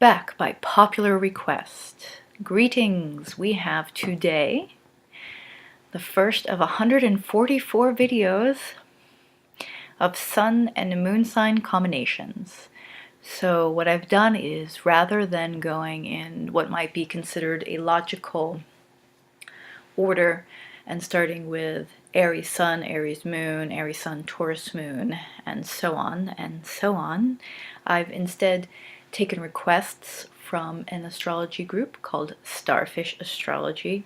back by popular request. Greetings! We have today the first of 144 videos of sun and moon sign combinations. So what I've done is, rather than going in what might be considered a logical order and starting with Aries Sun, Aries Moon, Aries Sun, Taurus Moon, and so on, I've instead taken requests from an astrology group called Starfish Astrology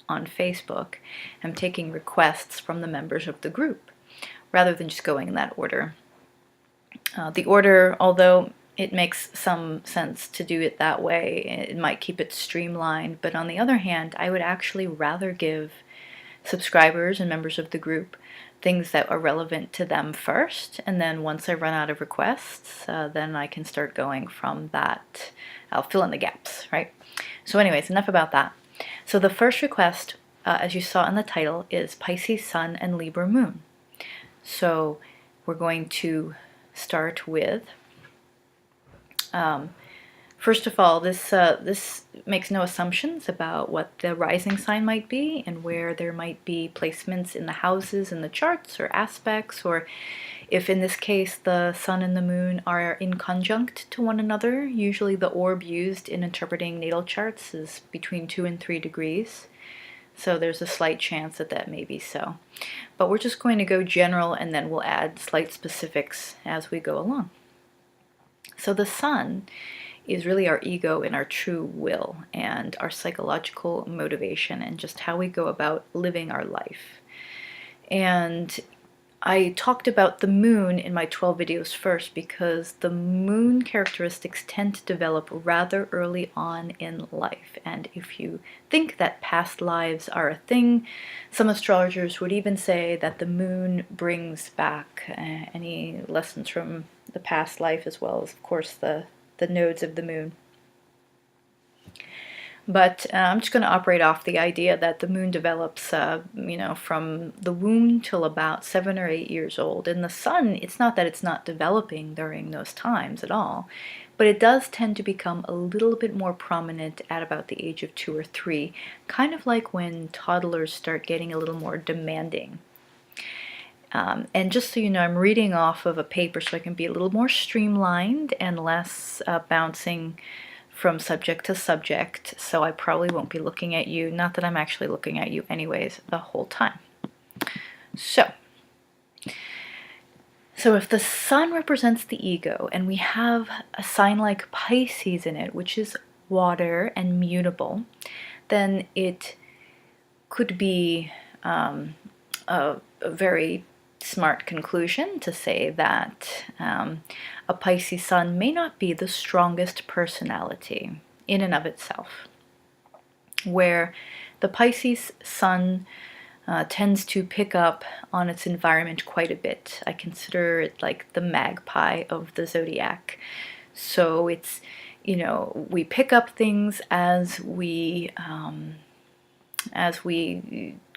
on Facebook. I'm taking requests from the members of the group rather than just going in that order. The order, although it makes some sense to do it that way, it might keep it streamlined, but on the other hand, I would actually rather give subscribers and members of the group things that are relevant to them first, and then once I run out of requests, then I can start going from that. I'll fill in the gaps, right? So anyways, enough about that. So the first request, as you saw in the title, is Pisces Sun and Libra Moon. So we're going to start with first of all, this makes no assumptions about what the rising sign might be and where there might be placements in the houses in the charts or aspects, or if in this case the sun and the moon are in conjunct to one another. Usually the orb used in interpreting natal charts is between 2 and 3 degrees. So there's a slight chance that that may be so. But we're just going to go general, and then we'll add slight specifics as we go along. So the sun is really our ego and our true will and our psychological motivation and just how we go about living our life. And I talked about the moon in my 12 videos first because the moon characteristics tend to develop rather early on in life. And if you think that past lives are a thing, some astrologers would even say that the moon brings back any lessons from the past life, as well as, of course, the nodes of the moon. But I'm just going to operate off the idea that the moon develops, from the womb till about 7 or 8 years old. And the sun, it's not that it's not developing during those times at all, but it does tend to become a little bit more prominent at about the age of 2 or 3, kind of like when toddlers start getting a little more demanding. And just so you know, I'm reading off of a paper so I can be a little more streamlined and less bouncing from subject to subject, so I probably won't be looking at you, not that I'm actually looking at you anyways, the whole time. So if the sun represents the ego, and we have a sign like Pisces in it, which is water and mutable, then it could be a very smart conclusion to say that a Pisces sun may not be the strongest personality in and of itself, where the Pisces sun tends to pick up on its environment quite a bit. I consider it like the magpie of the zodiac. So it's, we pick up things as we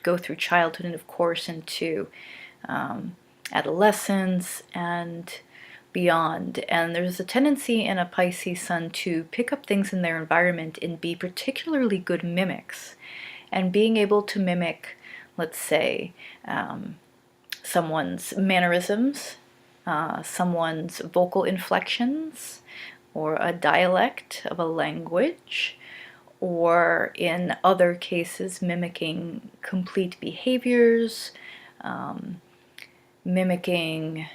go through childhood and, of course, into adolescence and beyond. And there's a tendency in a Pisces sun to pick up things in their environment and be particularly good mimics. And being able to mimic, let's say, someone's mannerisms, someone's vocal inflections, or a dialect of a language, or in other cases mimicking complete behaviors, mimicking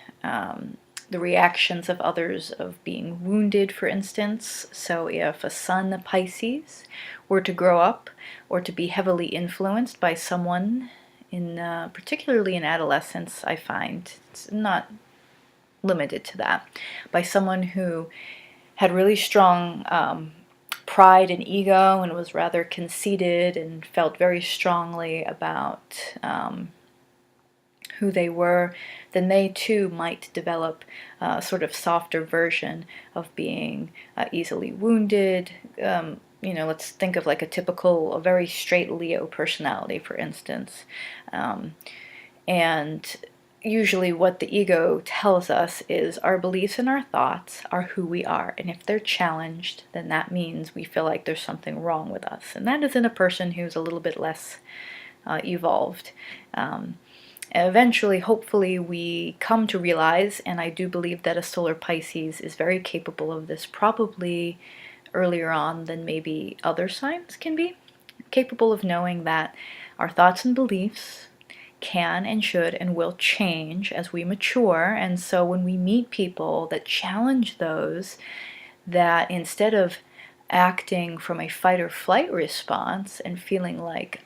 the reactions of others of being wounded, for instance. So if a sun Pisces were to grow up or to be heavily influenced by someone, particularly in adolescence, I find it's not limited to that, by someone who had really strong pride and ego and was rather conceited and felt very strongly about who they were, then they too might develop a sort of softer version of being easily wounded. Let's think of like a very straight Leo personality, for instance. And usually what the ego tells us is our beliefs and our thoughts are who we are. And if they're challenged, then that means we feel like there's something wrong with us. And that is in a person who's a little bit less evolved. Eventually, hopefully, we come to realize, and I do believe that a solar Pisces is very capable of this, probably earlier on than maybe other signs can be, capable of knowing that our thoughts and beliefs can and should and will change as we mature. And so when we meet people that challenge those, that instead of acting from a fight or flight response and feeling like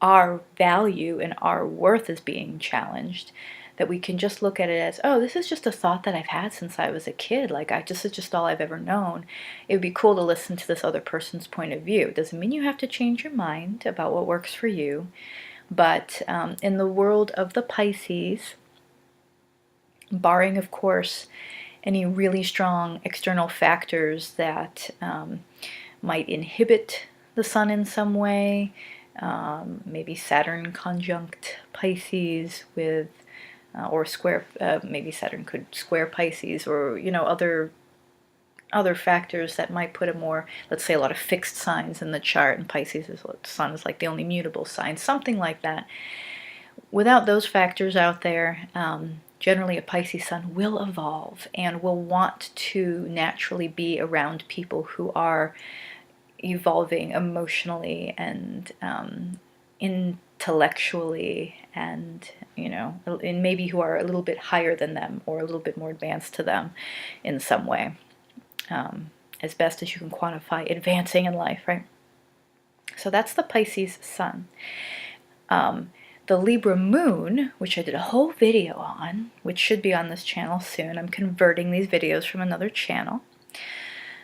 our value and our worth is being challenged, that we can just look at it as, oh, this is just a thought that I've had since I was a kid. Like, this is just all I've ever known. It would be cool to listen to this other person's point of view. It doesn't mean you have to change your mind about what works for you. But in the world of the Pisces, barring, of course, any really strong external factors that might inhibit the sun in some way, maybe Saturn conjunct Pisces with, or square, maybe Saturn could square Pisces, or, other factors that might put a more, let's say, a lot of fixed signs in the chart, and Pisces is what the sun is like the only mutable sign, something like that. Without those factors out there, generally a Pisces sun will evolve and will want to naturally be around people who are evolving emotionally and intellectually, and and maybe who are a little bit higher than them or a little bit more advanced to them in some way, as best as you can quantify advancing in life, right? So that's the Pisces sun. The Libra moon, which I did a whole video on, which should be on this channel soon. I'm converting these videos from another channel.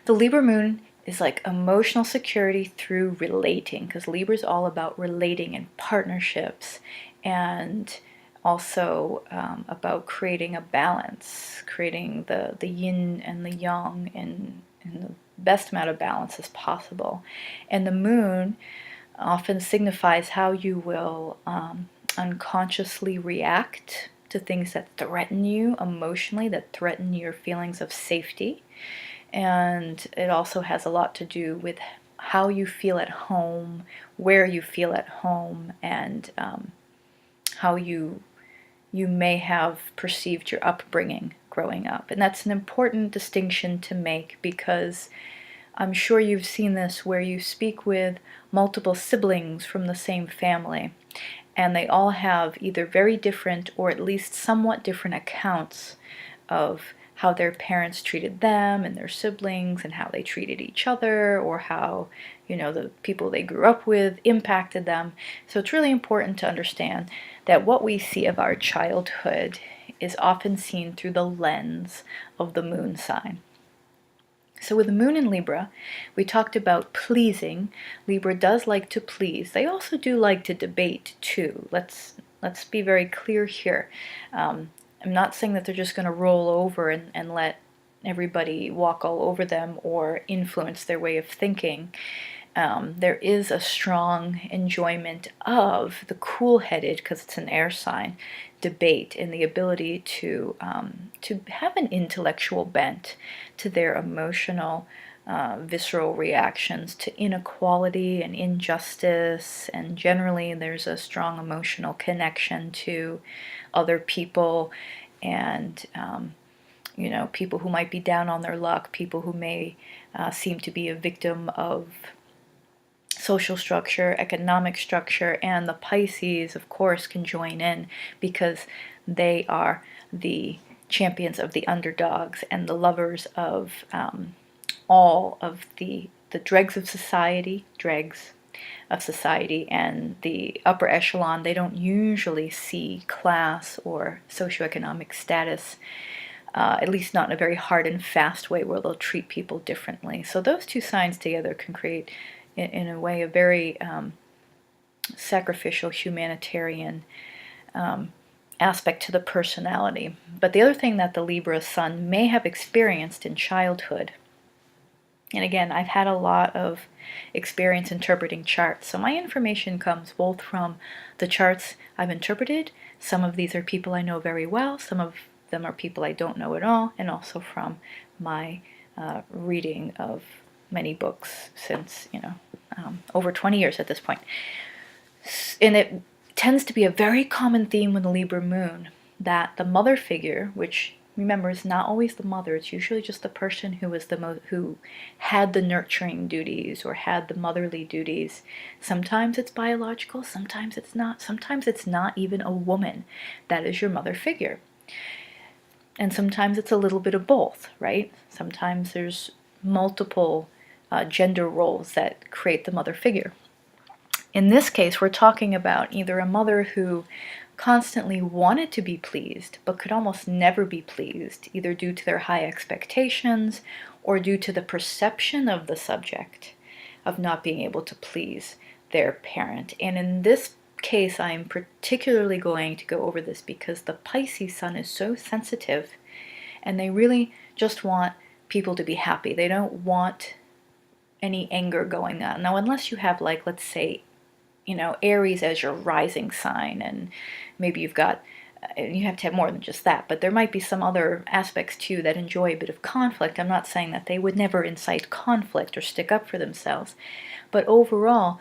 The Libra moon is like emotional security through relating, because Libra is all about relating and partnerships, and also about creating a balance, creating the yin and the yang in the best amount of balance as possible. And the moon often signifies how you will unconsciously react to things that threaten you emotionally, that threaten your feelings of safety. And it also has a lot to do with how you feel at home, where you feel at home, and how you may have perceived your upbringing growing up. And that's an important distinction to make, because I'm sure you've seen this where you speak with multiple siblings from the same family, and they all have either very different or at least somewhat different accounts of how their parents treated them and their siblings, and how they treated each other, or how, the people they grew up with impacted them. So it's really important to understand that what we see of our childhood is often seen through the lens of the moon sign. So with the moon in Libra, we talked about pleasing. Libra does like to please. They also do like to debate too. Let's be very clear here. I'm not saying that they're just going to roll over and let everybody walk all over them or influence their way of thinking. There is a strong enjoyment of the cool-headed, because it's an air sign, debate, and the ability to have an intellectual bent to their emotional, visceral reactions to inequality and injustice, and generally there's a strong emotional connection to other people, and people who might be down on their luck, people who may seem to be a victim of social structure, economic structure, and the Pisces, of course, can join in, because they are the champions of the underdogs and the lovers of all of the dregs of society, and the upper echelon. They don't usually see class or socioeconomic status, at least not in a very hard and fast way where they'll treat people differently. So those two signs together can create, in a way, a very sacrificial, humanitarian aspect to the personality. But the other thing that the Libra sun may have experienced in childhood And again, I've had a lot of experience interpreting charts, so my information comes both from the charts I've interpreted. Some of these are people I know very well, some of them are people I don't know at all, and also from my reading of many books since, over 20 years at this point. And it tends to be a very common theme with the Libra moon that the mother figure, which remember is not always the mother, it's usually just the person who was who had the nurturing duties or had the motherly duties. Sometimes it's biological, sometimes it's not. Sometimes it's not even a woman that is your mother figure. And sometimes it's a little bit of both, right? Sometimes there's multiple gender roles that create the mother figure. In this case, we're talking about either a mother who constantly wanted to be pleased but could almost never be pleased, either due to their high expectations or due to the perception of the subject of not being able to please their parent. And in this case, I'm particularly going to go over this because the Pisces sun is so sensitive and they really just want people to be happy. They don't want any anger going on. Now, unless you have, like, let's say, Aries as your rising sign, and maybe you have to have more than just that, but there might be some other aspects too that enjoy a bit of conflict. I'm not saying that they would never incite conflict or stick up for themselves, but overall,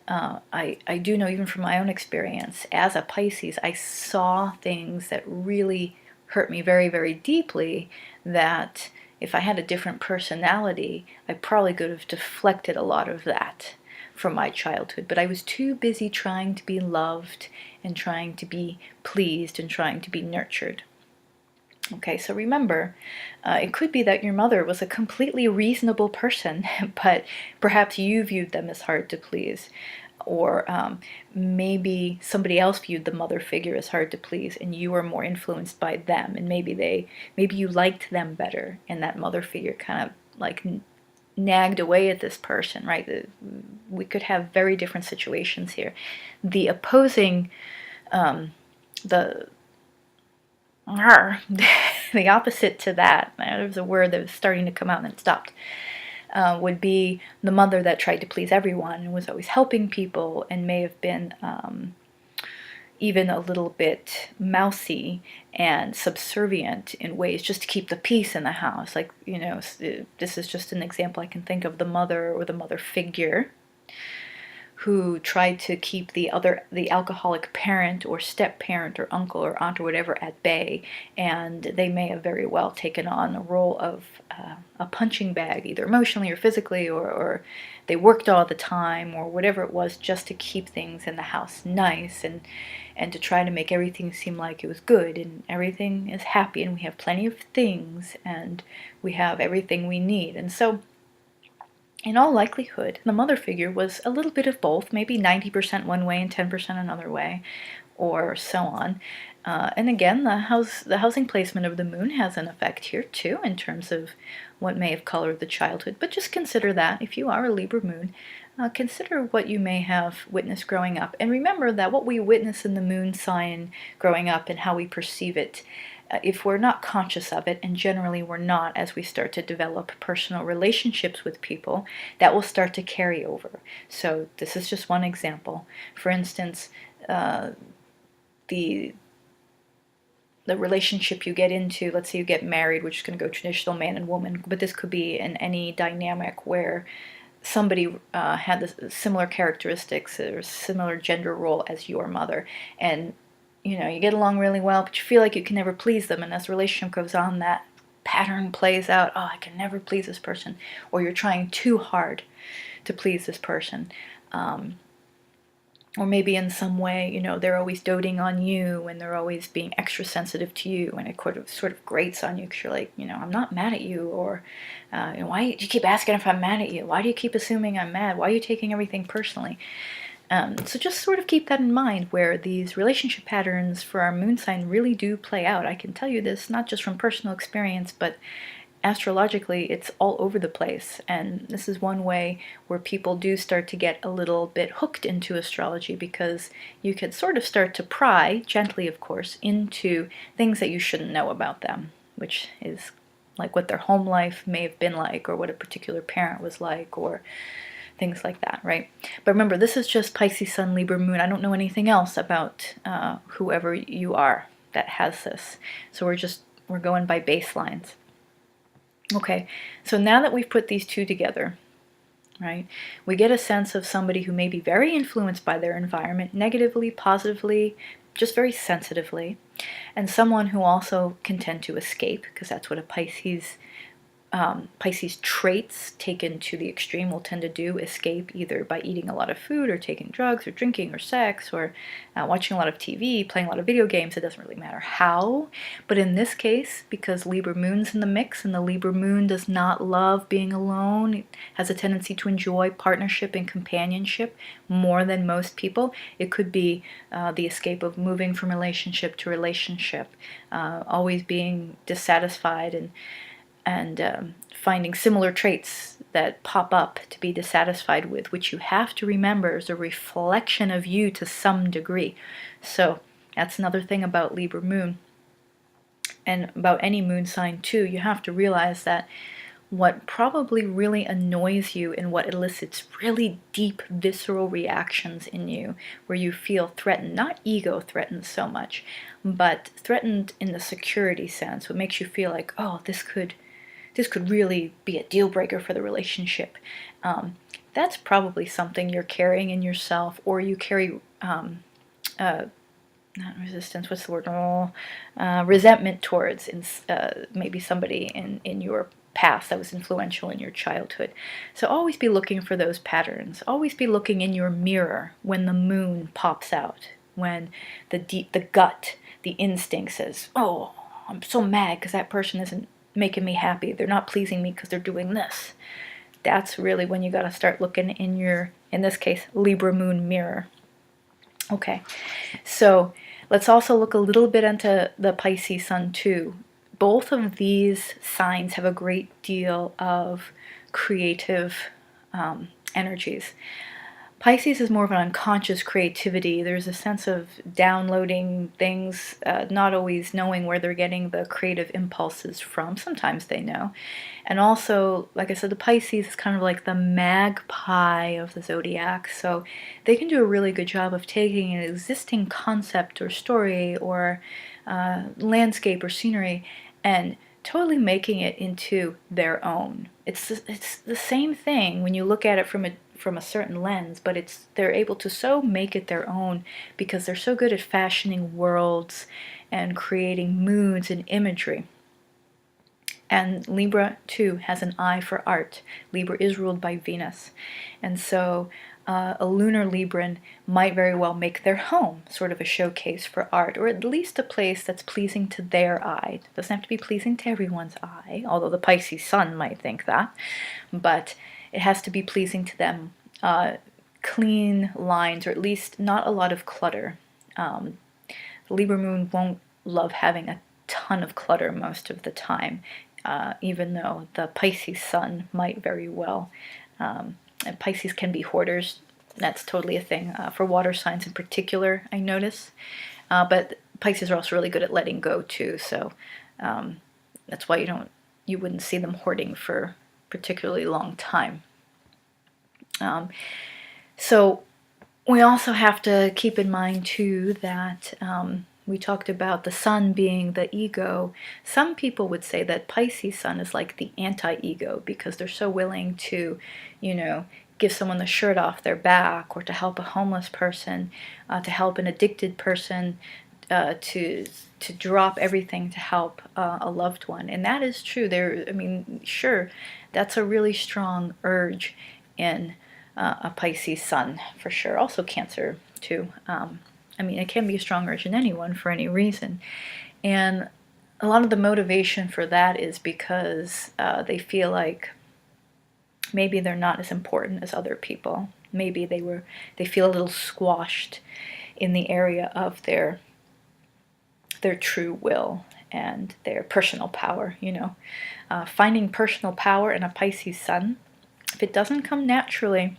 I do know, even from my own experience as a Pisces, I saw things that really hurt me very, very deeply, that if I had a different personality, I probably could have deflected a lot of that from my childhood, but I was too busy trying to be loved and trying to be pleased and trying to be nurtured. Okay, so remember, it could be that your mother was a completely reasonable person, but perhaps you viewed them as hard to please, or maybe somebody else viewed the mother figure as hard to please, and you were more influenced by them, and maybe you liked them better, and that mother figure kind of like nagged away at this person, right? We could have very different situations here. The opposing, the the opposite to that, there was a word that was starting to come out and then it stopped, would be the mother that tried to please everyone and was always helping people and may have been even a little bit mousy and subservient in ways just to keep the peace in the house. Like, this is just an example I can think of, the mother or the mother figure who tried to keep the alcoholic parent or step parent or uncle or aunt or whatever at bay, and they may have very well taken on a role of a punching bag, either emotionally or physically, or they worked all the time or whatever it was, just to keep things in the house nice and to try to make everything seem like it was good and everything is happy and we have plenty of things and we have everything we need. And so in all likelihood, the mother figure was a little bit of both, maybe 90% one way and 10% another way, or so on. And again, the housing placement of the moon has an effect here too, in terms of what may have colored the childhood. But just consider that if you are a Libra moon, consider what you may have witnessed growing up. And remember that what we witness in the moon sign growing up and how we perceive it, if we're not conscious of it, and generally we're not as we start to develop personal relationships with people, that will start to carry over. So this is just one example. For instance, the relationship you get into, let's say you get married, which is going to go traditional man and woman, but this could be in any dynamic where somebody had the similar characteristics or similar gender role as your mother, and you get along really well, but you feel like you can never please them, and as the relationship goes on, that pattern plays out. Oh, I can never please this person, or you're trying too hard to please this person. Or maybe in some way, they're always doting on you and they're always being extra sensitive to you, and it sort of grates on you because you're like, I'm not mad at you, or why do you keep asking if I'm mad at you? Why do you keep assuming I'm mad? Why are you taking everything personally? So just sort of keep that in mind, where these relationship patterns for our moon sign really do play out. I can tell you this not just from personal experience, but astrologically, it's all over the place. And this is one way where people do start to get a little bit hooked into astrology, because you can sort of start to pry, gently of course, into things that you shouldn't know about them, which is like what their home life may have been like, or what a particular parent was like, or things like that, right? But remember, this is just Pisces Sun, Libra Moon. I don't know anything else about whoever you are that has this. So we're going by baselines. Okay, so now that we've put these two together, right, we get a sense of somebody who may be very influenced by their environment, negatively, positively, just very sensitively, and someone who also can tend to escape, because that's what a Pisces traits taken to the extreme will tend to do, escape either by eating a lot of food or taking drugs or drinking or sex or watching a lot of TV, playing a lot of video games. It doesn't really matter how. But in this case, because Libra Moon's in the mix and the Libra Moon does not love being alone, it has a tendency to enjoy partnership and companionship more than most people. It could be the escape of moving from relationship to relationship, always being dissatisfied and finding similar traits that pop up to be dissatisfied with, which you have to remember is a reflection of you to some degree. So that's another thing about Libra Moon, and about any moon sign too. You have to realize that what probably really annoys you and what elicits really deep visceral reactions in you, where you feel threatened, not ego threatened so much, but threatened in the security sense, what makes you feel like, oh, this could really be a deal breaker for the relationship. That's probably something you're carrying in yourself, or you carry not resistance, what's the word? Resentment towards maybe somebody in your past that was influential in your childhood. So always be looking for those patterns. Always be looking in your mirror when the moon pops out, when the gut, the instinct says, oh, I'm so mad because that person isn't making me happy. They're not pleasing me because they're doing this. That's really when you got to start looking in your, in this case, Libra Moon mirror. Okay, so let's also look a little bit into the Pisces Sun too. Both of these signs have a great deal of creative energies. Pisces is more of an unconscious creativity. There's a sense of downloading things, not always knowing where they're getting the creative impulses from. Sometimes they know. And also, like I said, the Pisces is kind of like the magpie of the zodiac. So they can do a really good job of taking an existing concept or story or landscape or scenery and totally making it into their own. It's the same thing when you look at it from a certain lens, but they're able to so make it their own because they're so good at fashioning worlds and creating moods and imagery. And Libra too has an eye for art. Libra is ruled by Venus, and so a lunar Libran might very well make their home sort of a showcase for art, or at least a place that's pleasing to their eye. It doesn't have to be pleasing to everyone's eye, although the Pisces Sun might think that, but it has to be pleasing to them. Clean lines, or at least not a lot of clutter. The Libra Moon won't love having a ton of clutter most of the time, even though the Pisces Sun might very well. And Pisces can be hoarders. That's totally a thing for water signs in particular, I notice. But Pisces are also really good at letting go too, so that's why you wouldn't see them hoarding for particularly long time. So we also have to keep in mind too that we talked about the sun being the ego. Some people would say that Pisces Sun is like the anti-ego because they're so willing to, give someone the shirt off their back, or to help a homeless person, to help an addicted person, to drop everything to help a loved one. And that is true. Sure, that's a really strong urge in a Pisces Sun, for sure. Also Cancer, too. It can be a strong urge in anyone for any reason. And a lot of the motivation for that is because they feel like maybe they're not as important as other people. Maybe they feel a little squashed in the area of their true will and their personal power, Finding personal power in a Pisces Sun, if it doesn't come naturally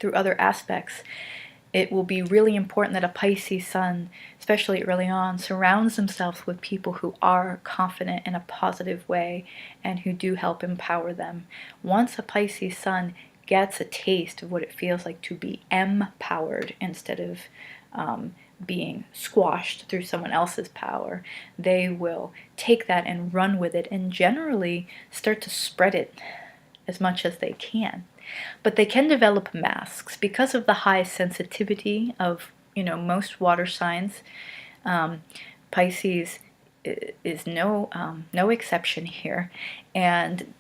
through other aspects, it will be really important that a Pisces sun, especially early on, surrounds themselves with people who are confident in a positive way and who do help empower them. Once a Pisces sun gets a taste of what it feels like to be empowered instead of being squashed through someone else's power, they will take that and run with it and generally start to spread it as much as they can. But they can develop masks because of the high sensitivity of, most water signs. Pisces is no exception here, and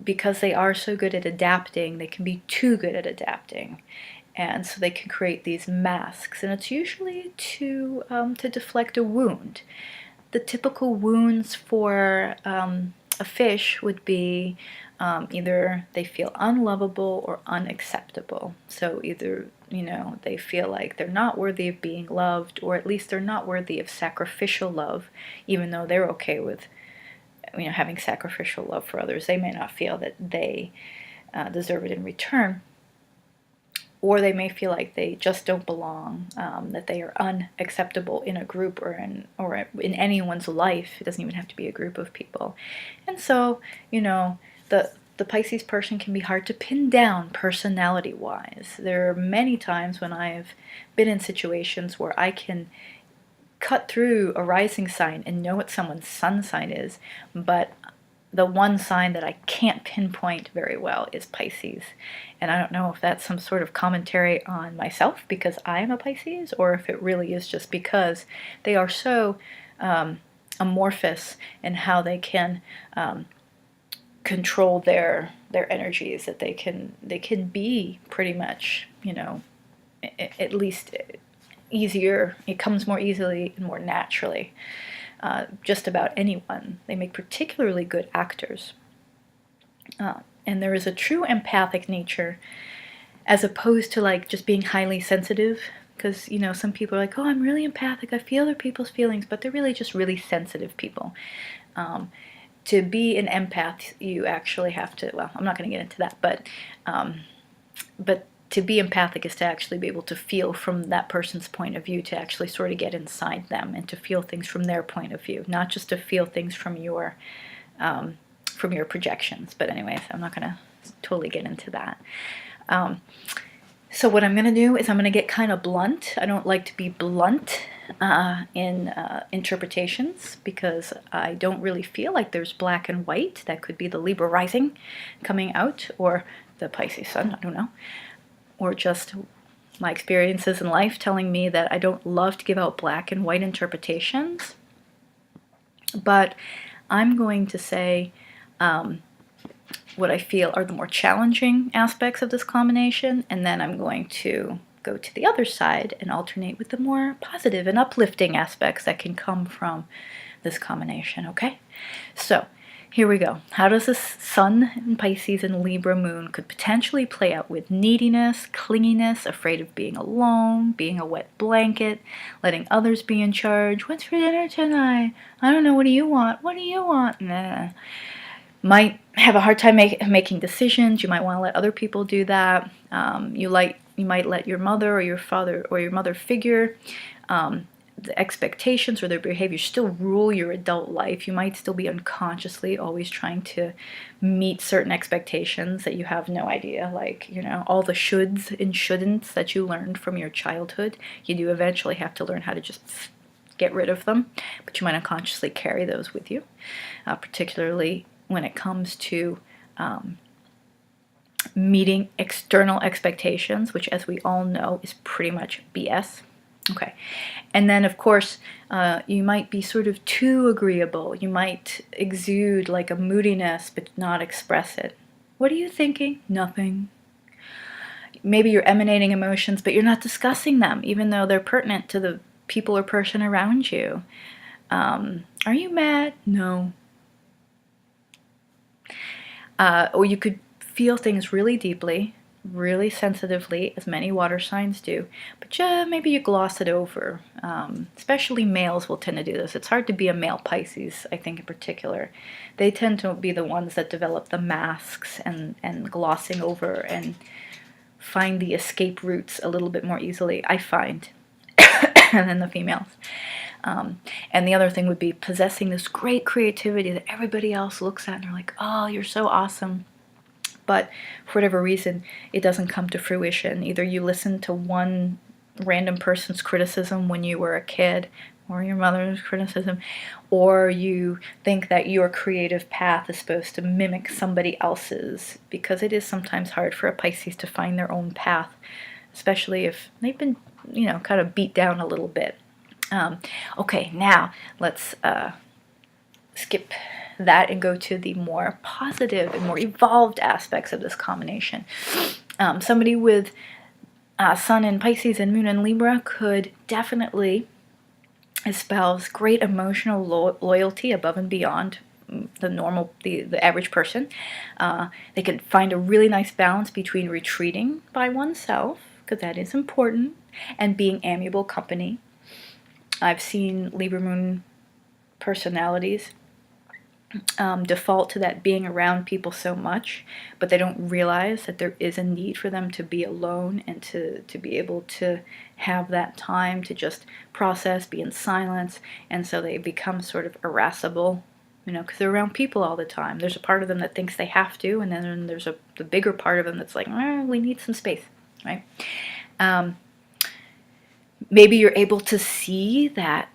because they are so good at adapting, they can be too good at adapting, and so they can create these masks, and it's usually to deflect a wound. The typical wounds for a fish would be either they feel unlovable or unacceptable. So either, they feel like they're not worthy of being loved, or at least they're not worthy of sacrificial love, even though they're okay with, having sacrificial love for others. They may not feel that they deserve it in return. Or they may feel like they just don't belong, that they are unacceptable in a group or in anyone's life. It doesn't even have to be a group of people. And so, the Pisces person can be hard to pin down personality-wise. There are many times when I've been in situations where I can cut through a rising sign and know what someone's sun sign is, but the one sign that I can't pinpoint very well is Pisces. And I don't know if that's some sort of commentary on myself because I am a Pisces, or if it really is just because they are so amorphous in how they can control their energies, that they can be pretty much, at least easier. It comes more easily and more naturally. Just about anyone. They make particularly good actors. And there is a true empathic nature as opposed to like just being highly sensitive. Because, some people are like, oh, I'm really empathic. I feel other people's feelings, but they're really just really sensitive people. To be an empath, you actually have to, well, I'm not going to get into that, but to be empathic is to actually be able to feel from that person's point of view, to actually sort of get inside them and to feel things from their point of view, not just to feel things from your projections. But anyways, I'm not going to totally get into that. So what I'm going to do is I'm going to get kind of blunt. I don't like to be blunt in interpretations because I don't really feel like there's black and white. That could be the Libra rising coming out, or the Pisces sun, I don't know. Or just my experiences in life telling me that I don't love to give out black and white interpretations. But I'm going to say what I feel are the more challenging aspects of this combination, and then I'm going to go to the other side and alternate with the more positive and uplifting aspects that can come from this combination, okay? So, here we go. How does this Sun in Pisces and Libra moon could potentially play out with neediness, clinginess, afraid of being alone, being a wet blanket, letting others be in charge? What's for dinner tonight? I don't know. What do you want? What do you want? Nah. Might have a hard time making decisions. You might want to let other people do that. You might let your mother or your father or your mother figure the expectations or their behavior still rule your adult life. You might still be unconsciously always trying to meet certain expectations that you have no idea, like, all the shoulds and shouldn'ts that you learned from your childhood. You do eventually have to learn how to just get rid of them, but you might unconsciously carry those with you, particularly when it comes to meeting external expectations, which, as we all know, is pretty much BS. Okay, and then of course you might be sort of too agreeable. You might exude like a moodiness but not express it. What are you thinking? Nothing. Maybe you're emanating emotions but you're not discussing them, even though they're pertinent to the people or person around you. Are you mad? No. Or you could feel things really deeply, really sensitively, as many water signs do, but maybe you gloss it over. Especially males will tend to do this. It's hard to be a male Pisces, I think, in particular. They tend to be the ones that develop the masks and glossing over and find the escape routes a little bit more easily, I find, than the females. And the other thing would be possessing this great creativity that everybody else looks at and they're like, oh, you're so awesome. But for whatever reason, it doesn't come to fruition. Either you listen to one random person's criticism when you were a kid, or your mother's criticism, or you think that your creative path is supposed to mimic somebody else's, because it is sometimes hard for a Pisces to find their own path, especially if they've been, kind of beat down a little bit. Okay, now let's skip that and go to the more positive and more evolved aspects of this combination. Somebody with Sun in Pisces and Moon in Libra could definitely espouse great emotional loyalty above and beyond the average person. They could find a really nice balance between retreating by oneself, because that is important, and being amiable company. I've seen Libra Moon personalities default to that being around people so much, but they don't realize that there is a need for them to be alone and to be able to have that time to just process, be in silence, and so they become sort of irascible, because they're around people all the time. There's a part of them that thinks they have to, and then there's the bigger part of them that's like, we need some space, right? Maybe you're able to see that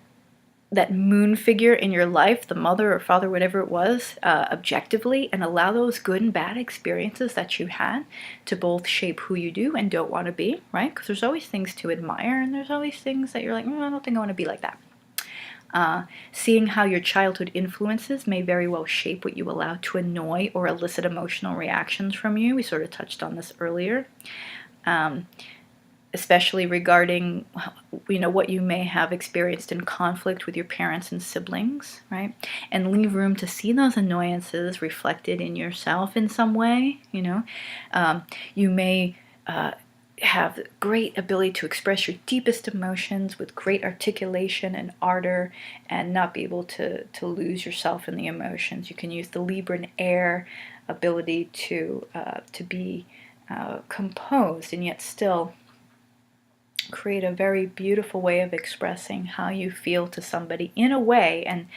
moon figure in your life, the mother or father, whatever it was, objectively, and allow those good and bad experiences that you had to both shape who you do and don't want to be, right? Because there's always things to admire, and there's always things that you're like, I don't think I want to be like that. Seeing how your childhood influences may very well shape what you allow to annoy or elicit emotional reactions from you. We sort of touched on this earlier. Especially regarding, what you may have experienced in conflict with your parents and siblings, right? And leave room to see those annoyances reflected in yourself in some way, You may have great ability to express your deepest emotions with great articulation and ardor and not be able to lose yourself in the emotions. You can use the Libran air ability to be composed and yet still create a very beautiful way of expressing how you feel to somebody in a way, and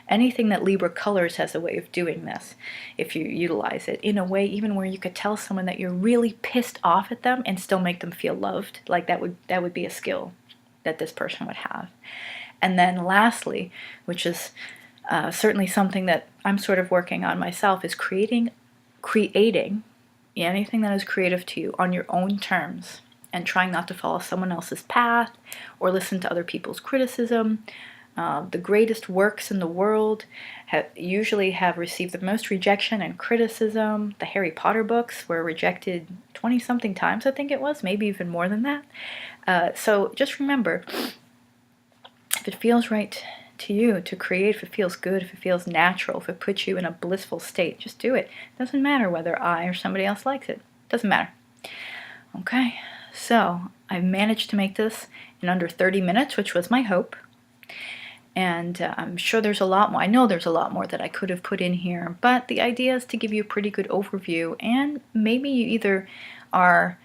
anything that Libra colors has a way of doing this if you utilize it in a way even where you could tell someone that you're really pissed off at them and still make them feel loved. Like that would be a skill that this person would have. And then lastly, which is certainly something that I'm sort of working on myself, is creating anything that is creative to you on your own terms, and trying not to follow someone else's path or listen to other people's criticism. The greatest works in the world usually have received the most rejection and criticism. The Harry Potter books were rejected 20-something times, I think it was, maybe even more than that. So just remember, if it feels right to you to create, if it feels good, if it feels natural, if it puts you in a blissful state, just do it. It doesn't matter whether I or somebody else likes it. It doesn't matter. Okay? So I managed to make this in under 30 minutes, which was my hope. And I'm sure there's a lot more. I know there's a lot more that I could have put in here, but the idea is to give you a pretty good overview, and maybe you either are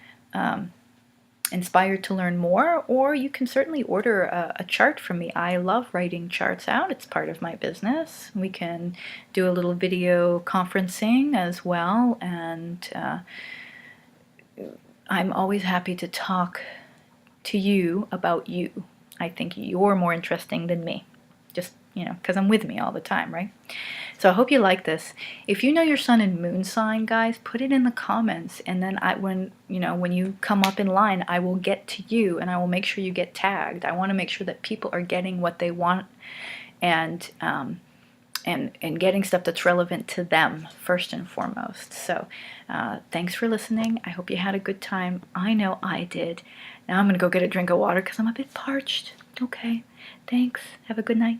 inspired to learn more, or you can certainly order a chart from me. I love writing charts out. It's part of my business. We can do a little video conferencing as well, and I'm always happy to talk to you about you. I think you're more interesting than me, just, because I'm with me all the time, right? So I hope you like this. If you know your sun and moon sign, guys, put it in the comments, and then when you come up in line, I will get to you, and I will make sure you get tagged. I want to make sure that people are getting what they want, and getting stuff that's relevant to them first and foremost. So thanks for listening. I hope you had a good time. I know I did. Now I'm going to go get a drink of water because I'm a bit parched. Okay, thanks. Have a good night.